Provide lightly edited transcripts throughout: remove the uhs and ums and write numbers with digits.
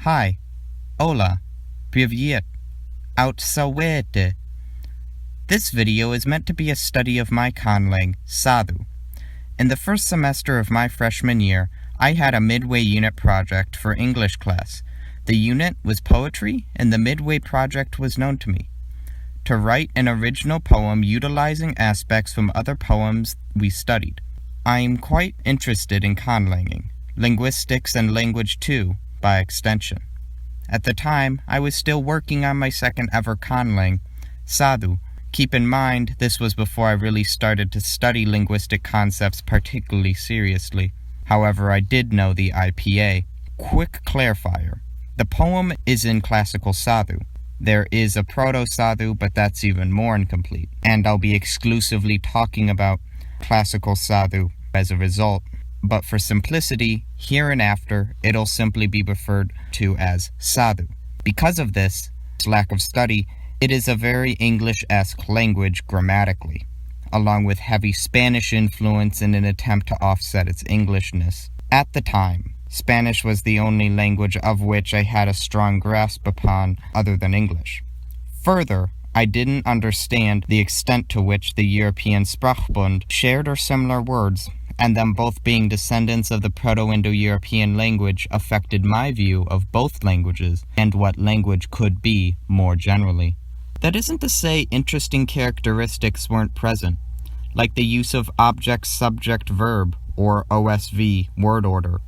Hi, hola, привет, outsawete. This video is meant to be a study of my conlang, Sadhu. In the first semester of my freshman year, I had a midway unit project for English class. The unit was poetry, and the midway project was known to me. To write an original poem utilizing aspects from other poems we studied. I'm quite interested in conlanging, linguistics and language too, by extension. At the time, I was still working on my second ever conlang, Sadhu. Keep in mind, this was before I really started to study linguistic concepts particularly seriously. However, I did know the IPA. Quick clarifier. The poem is in classical Sadhu. There is a proto-Sadhu, but that's even more incomplete. And I'll be exclusively talking about classical Sadhu as a result. But for simplicity, hereinafter, it'll simply be referred to as Sadhu. Because of this lack of study, it is a very English-esque language grammatically, along with heavy Spanish influence in an attempt to offset its Englishness. At the time, Spanish was the only language of which I had a strong grasp upon other than English. Further, I didn't understand the extent to which the European Sprachbund shared or similar words, and them both being descendants of the Proto-Indo-European language affected my view of both languages and what language could be more generally. That isn't to say interesting characteristics weren't present, like the use of object-subject-verb, or OSV, word order,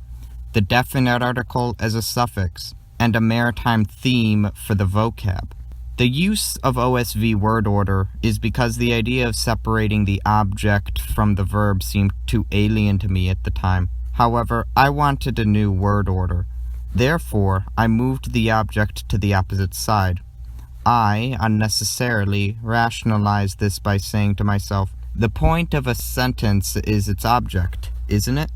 the definite article as a suffix, and a maritime theme for the vocab. The use of OSV word order is because the idea of separating the object from the verb seemed too alien to me at the time. However, I wanted a new word order. Therefore, I moved the object to the opposite side. I unnecessarily rationalized this by saying to myself, the point of a sentence is its object, isn't it?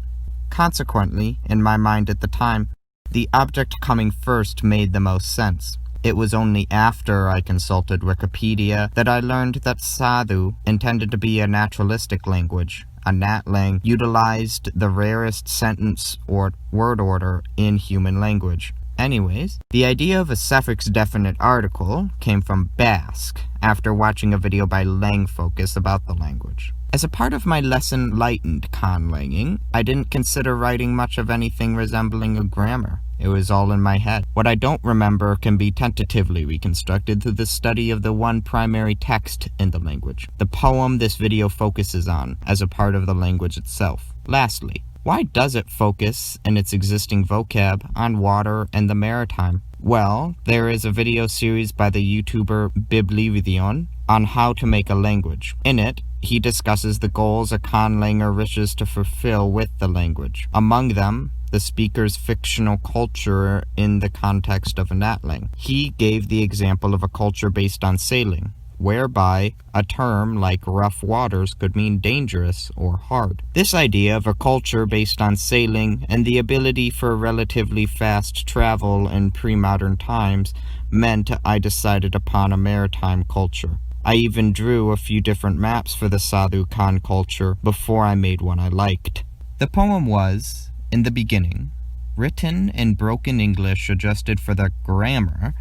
Consequently, in my mind at the time, the object coming first made the most sense. It was only after I consulted Wikipedia that I learned that Sadhu intended to be a naturalistic language. A natlang utilized the rarest sentence or word order in human language. Anyways, the idea of a suffix-definite article came from Basque after watching a video by Langfocus about the language. As a part of my lesson-lightened conlanging, I didn't consider writing much of anything resembling a grammar. It was all in my head. What I don't remember can be tentatively reconstructed through the study of the one primary text in the language, the poem this video focuses on, as a part of the language itself. Lastly, why does it focus in its existing vocab on water and the maritime? Well, there is a video series by the YouTuber Biblivision on how to make a language. In it, he discusses the goals a conlanger wishes to fulfill with the language. Among them, the speaker's fictional culture in the context of a natlang. He gave the example of a culture based on sailing, whereby a term like rough waters could mean dangerous or hard. This idea of a culture based on sailing and the ability for relatively fast travel in pre-modern times meant I decided upon a maritime culture. I even drew a few different maps for the Sadhu Khan culture before I made one I liked. The poem was, in the beginning, written in broken English adjusted for the grammar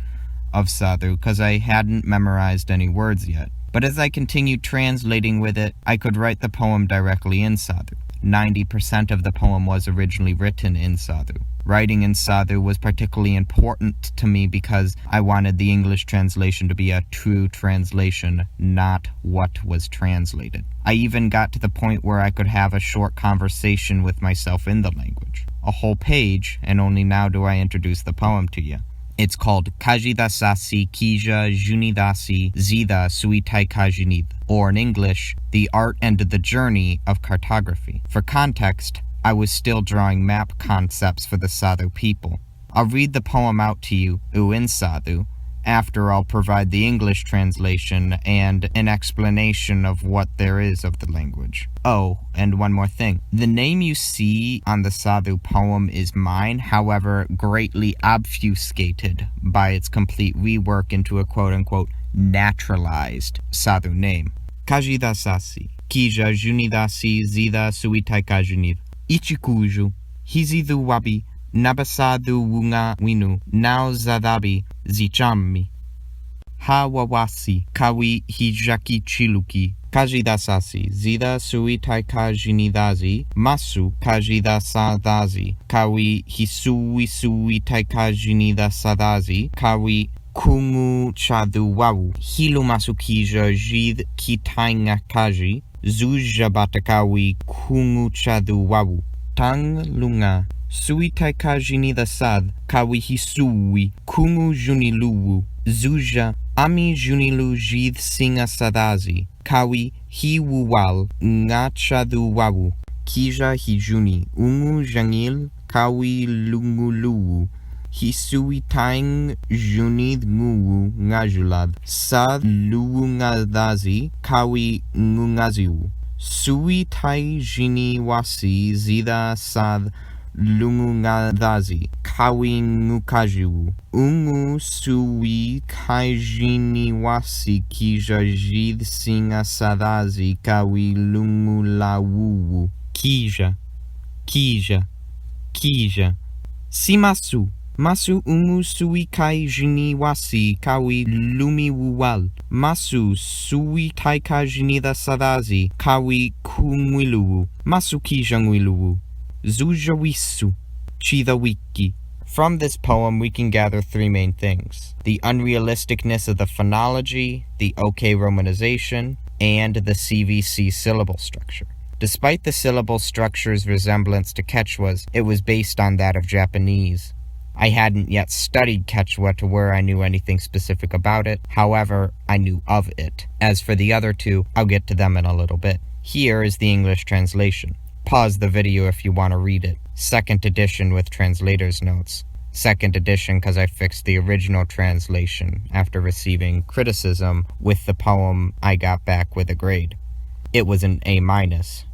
of Sadhu because I hadn't memorized any words yet. But as I continued translating with it, I could write the poem directly in Sadhu. 90% of the poem was originally written in Sadhu. Writing in Sadhu was particularly important to me because I wanted the English translation to be a true translation, not what was translated. I even got to the point where I could have a short conversation with myself in the language. A whole page, and only now do I introduce the poem to you. It's called Kajidasasi Kija Junidasi Zida Suitai Kajinid, or in English, The Art and the Journey of Cartography. For context, I was still drawing map concepts for the Sadhu people. I'll read the poem out to you, in Sadhu. After, I'll provide the English translation and an explanation of what there is of the language. Oh, and one more thing. The name you see on the Sadhu poem is mine, however, greatly obfuscated by its complete rework into a quote-unquote naturalized Sadhu name. Kajidasasi, Kija Junidasi Zida Suitai Kajunid, Ichikuju, Hizidu Wabi, Nabasadu wunga winu, nao zadabi zichami. Hawawasi, kawi hijaki chiluki, kajidasasi, zida suitai kajinidazi, masu kajidasadazi, kawi hisui suitai kajinidasadazi, kawi kungu chadu wawu, hilumasukija jid kitainga kaji, zuja batakawi kungu chadu wawu, tang lunga. Suitai kajinidasad, kawi hisui, kungu juniluwu, zuja ami junilu jid singa sadazi, kawi hiwuwal, ngachadu wawu, kija hijuni, ungu jangil, kawi lunguluwu, hisui taing junid nguwu ngajulad, sad luwu ngadazi, kawi ngungaziwu, sui tai jini wasi zida sad lungungadazi, kawi ngukajiwu, ungu sui kaijini wasi kija jid singa sadazi, kawi lungulawuwu, kija, simasu, masu ungu sui kaijini wasi, kawi lumiwuwal, masu sui taikajinida sadazi, kawi kumwiluwu, masu kija ngwiluwu. Zujawisu, Chidawiki. From this poem, we can gather three main things: the unrealisticness of the phonology, the OK romanization, and the CVC syllable structure. Despite the syllable structure's resemblance to Quechua's, it was based on that of Japanese. I hadn't yet studied Quechua to where I knew anything specific about it, however, I knew of it. As for the other two, I'll get to them in a little bit. Here is the English translation. Pause the video if you want to read it. Second edition with translator's notes. Second edition because I fixed the original translation after receiving criticism with the poem I got back with a grade. It was an A-,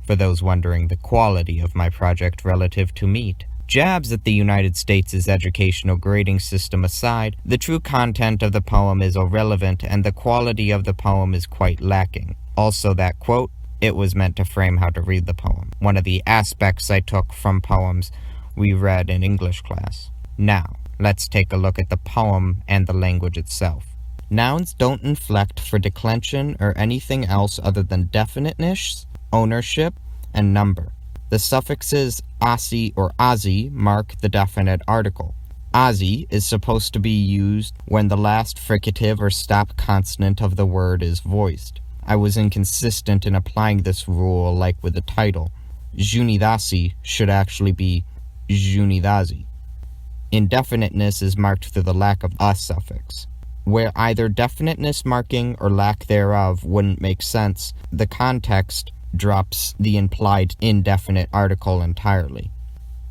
for those wondering the quality of my project relative to MEET. Jabs at the United States' educational grading system aside, the true content of the poem is irrelevant and the quality of the poem is quite lacking. Also that quote, it was meant to frame how to read the poem, one of the aspects I took from poems we read in English class. Now, let's take a look at the poem and the language itself. Nouns don't inflect for declension or anything else other than definiteness, ownership, and number. The suffixes asi or azi mark the definite article. Azi is supposed to be used when the last fricative or stop consonant of the word is voiced. I was inconsistent in applying this rule like with the title. Junidasi should actually be Junidazi. Indefiniteness is marked through the lack of a suffix. Where either definiteness marking or lack thereof wouldn't make sense, the context drops the implied indefinite article entirely.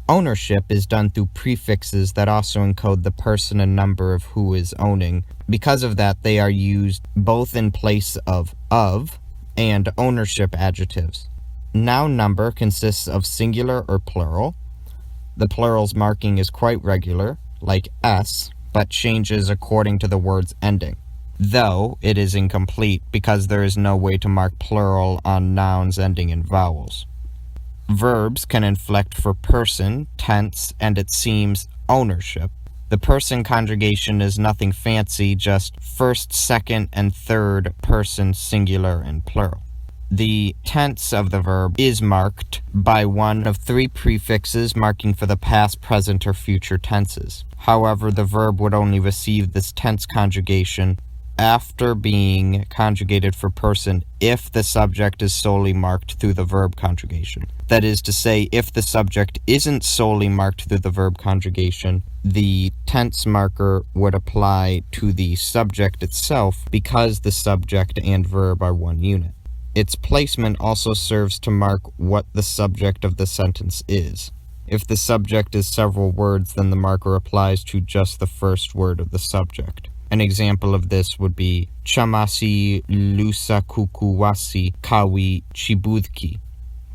Ownership is done through prefixes that also encode the person and number of who is owning. Because of that, they are used both in place of and ownership adjectives. Noun number consists of singular or plural. The plural's marking is quite regular, like s, but changes according to the word's ending, though it is incomplete because there is no way to mark plural on nouns ending in vowels. Verbs can inflect for person, tense, and it seems ownership. The person conjugation is nothing fancy, just first, second, and third person singular and plural. The tense of the verb is marked by one of three prefixes marking for the past, present, or future tenses. However, the verb would only receive this tense conjugation after being conjugated for person if the subject is solely marked through the verb conjugation. That is to say, if the subject isn't solely marked through the verb conjugation, the tense marker would apply to the subject itself because the subject and verb are one unit. Its placement also serves to mark what the subject of the sentence is. If the subject is several words, then the marker applies to just the first word of the subject. An example of this would be Chamasi lusakukuwasi kawi chibudki.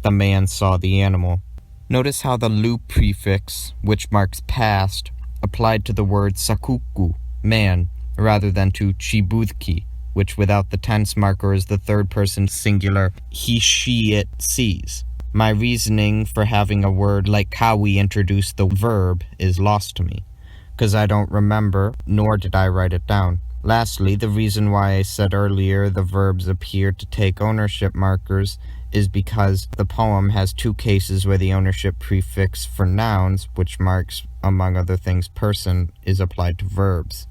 The man saw the animal. Notice how the lu prefix, which marks past, applied to the word sakuku, man, rather than to chibudki, which without the tense marker is the third person singular he, she, it sees. My reasoning for having a word like kawi introduce the verb is lost to me, because I don't remember, nor did I write it down. Lastly, the reason why I said earlier the verbs appear to take ownership markers is because the poem has two cases where the ownership prefix for nouns, which marks, among other things, person, is applied to verbs.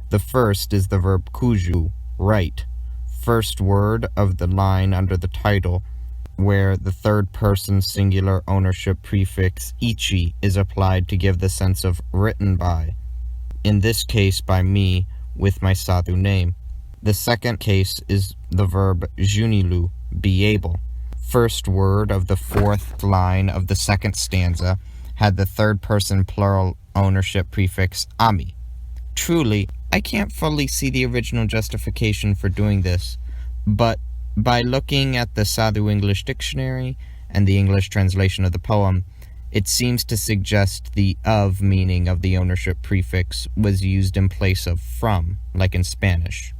The first is the verb kuju, write, first word of the line under the title, where the third person singular ownership prefix ichi is applied to give the sense of written by, in this case by me, with my Sadhu name. The second case is the verb junilu, be able. First word of the fourth line of the second stanza had the third person plural ownership prefix ami. Truly, I can't fully see the original justification for doing this, but by looking at the Sadhu English Dictionary and the English translation of the poem, it seems to suggest the of meaning of the ownership prefix was used in place of from, like in Spanish,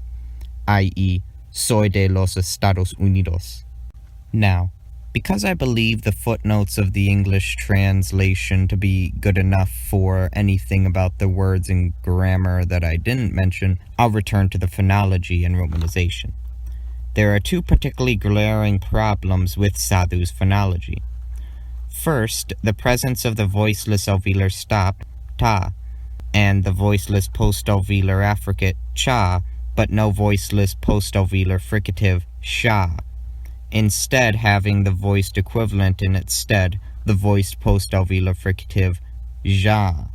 i.e., soy de los Estados Unidos. Now, because I believe the footnotes of the English translation to be good enough for anything about the words and grammar that I didn't mention, I'll return to the phonology and romanization. There are two particularly glaring problems with Sadhu's phonology. First, the presence of the voiceless alveolar stop, ta, and the voiceless post-alveolar affricate, cha, but no voiceless post-alveolar fricative, sha, instead having the voiced equivalent in its stead, the voiced post-alveolar fricative, ja.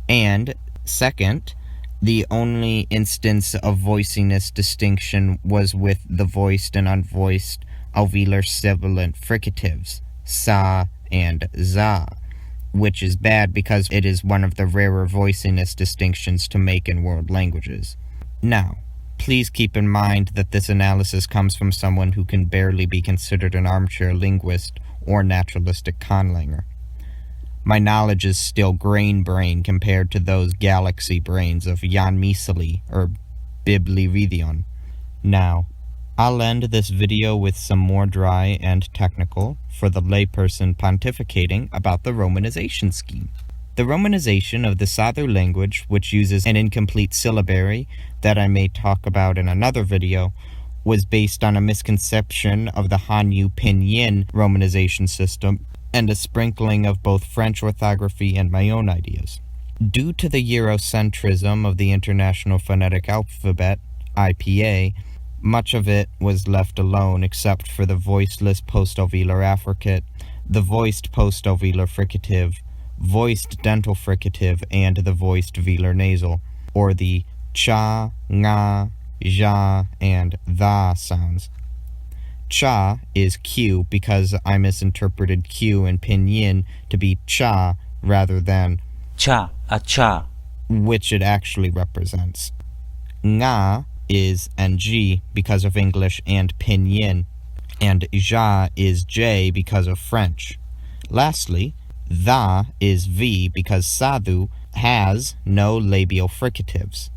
And, second, the only instance of voiciness distinction was with the voiced and unvoiced alveolar sibilant fricatives, sa and za, which is bad because it is one of the rarer voiciness distinctions to make in world languages. Now, please keep in mind that this analysis comes from someone who can barely be considered an armchair linguist or naturalistic conlanger. My knowledge is still grain brain compared to those galaxy brains of Jan Miseli or Biblivedion. Now, I'll end this video with some more dry and technical for the layperson pontificating about the romanization scheme. The romanization of the Sadhu language, which uses an incomplete syllabary that I may talk about in another video, was based on a misconception of the Hanyu Pinyin romanization system and a sprinkling of both French orthography and my own ideas. Due to the Eurocentrism of the International Phonetic Alphabet, IPA, much of it was left alone except for the voiceless post-alveolar affricate, the voiced post-alveolar fricative, voiced dental fricative, and the voiced velar nasal, or the cha, nga, ja, and tha sounds. Cha is Q because I misinterpreted Q in Pinyin to be cha rather than cha, a cha, which it actually represents. Nga is NG because of English and Pinyin, and ja is J because of French. Lastly, tha is V because Sadhu has no labial fricatives.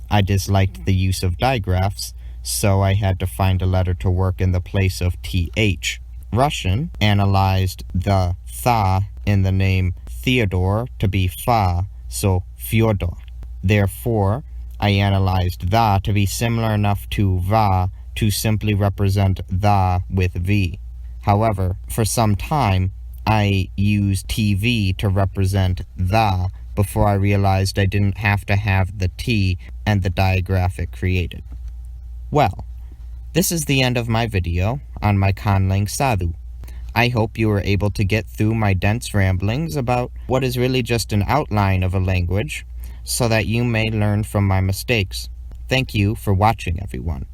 I disliked the use of digraphs, so I had to find a letter to work in the place of th. Russian analyzed the tha in the name Theodore to be fa, so Fyodor. Therefore, I analyzed tha to be similar enough to va to simply represent tha with v. However, for some time, I used tv to represent tha before I realized I didn't have to have the t and the digraph it created. Well, this is the end of my video on my Conlang Sadhu. I hope you were able to get through my dense ramblings about what is really just an outline of a language, so that you may learn from my mistakes. Thank you for watching, everyone.